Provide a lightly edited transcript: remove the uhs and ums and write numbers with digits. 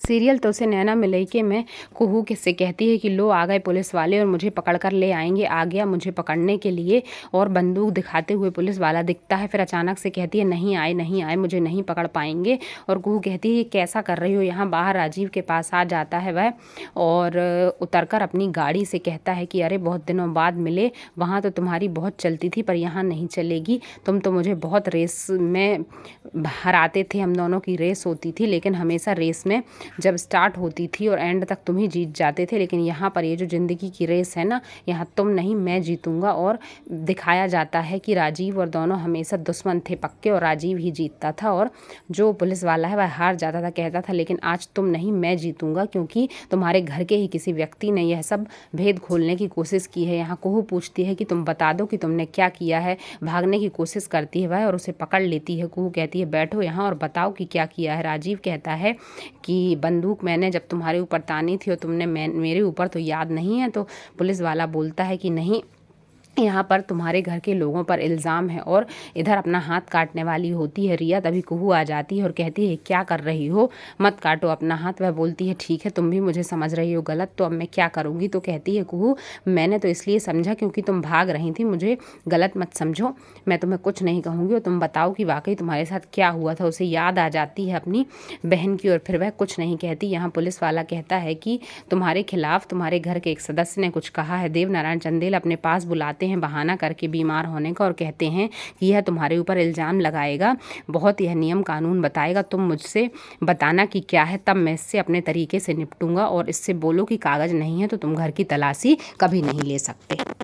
Serial तो से नैना मिलैके में कुहू से कहती है कि लो आ गए पुलिस वाले और मुझे पकड़ कर ले आएंगे। आ गया मुझे पकड़ने के लिए और बंदूक दिखाते हुए पुलिस वाला दिखता है। फिर अचानक से कहती है नहीं आए मुझे नहीं पकड़ पाएंगे। और कुहू कहती है कैसा कर रही हो यहाँ। बाहर राजीव के पास आ जाता है वह और उतरकर अपनी गाड़ी से कहता है कि अरे बहुत दिनों बाद मिले, वहाँ तो तुम्हारी बहुत चलती थी पर यहाँ नहीं चलेगी। तुम तो मुझे बहुत रेस में हराते थे, हम दोनों की रेस होती थी, लेकिन हमेशा रेस में जब स्टार्ट होती थी और एंड तक तुम ही जीत जाते थे। लेकिन यहाँ पर ये जो ज़िंदगी की रेस है ना, यहाँ तुम नहीं मैं जीतूंगा। और दिखाया जाता है कि राजीव और दोनों हमेशा दुश्मन थे पक्के और राजीव ही जीतता था और जो पुलिस वाला है वह हार जाता था। कहता था लेकिन आज तुम नहीं मैं जीतूंगा क्योंकि तुम्हारे घर के ही किसी व्यक्ति ने यह सब भेद खोलने की कोशिश की है। यहाँ कुहू पूछती है कि तुम बता दो कि तुमने क्या किया है। भागने की कोशिश करती है वह और उसे पकड़ लेती है। कुहू कहती है बैठो यहाँ और बताओ कि क्या किया है। राजीव कहता है कि बंदूक मैंने जब तुम्हारे ऊपर तानी थी और तुमने मेरे ऊपर तो याद नहीं है। तो पुलिस वाला बोलता है कि नहीं, यहाँ पर तुम्हारे घर के लोगों पर इल्ज़ाम है और इधर अपना हाथ काटने वाली होती है रिया। तभी कुहू आ जाती है और कहती है क्या कर रही हो, मत काटो अपना हाथ। वह बोलती है ठीक है तुम भी मुझे समझ रही हो गलत, तो अब मैं क्या करूँगी। तो कहती है कुहू मैंने तो इसलिए समझा क्योंकि तुम भाग रही थी, मुझे गलत मत समझो, मैं तुम्हें कुछ नहीं कहूँगी और तुम बताओ कि वाकई तुम्हारे साथ क्या हुआ था। उसे याद आ जाती है अपनी बहन की और फिर वह कुछ नहीं कहती। यहाँ पुलिस वाला कहता है कि तुम्हारे खिलाफ तुम्हारे घर के एक सदस्य ने कुछ कहा है। देवनारायण चंदेल अपने पास बुलाते हैं बहाना करके बीमार होने का और कहते हैं कि यह तुम्हारे ऊपर इल्ज़ाम लगाएगा, बहुत यह नियम कानून बताएगा, तुम मुझसे बताना कि क्या है, तब मैं इससे अपने तरीके से निपटूंगा। और इससे बोलो कि कागज़ नहीं है तो तुम घर की तलाशी कभी नहीं ले सकते।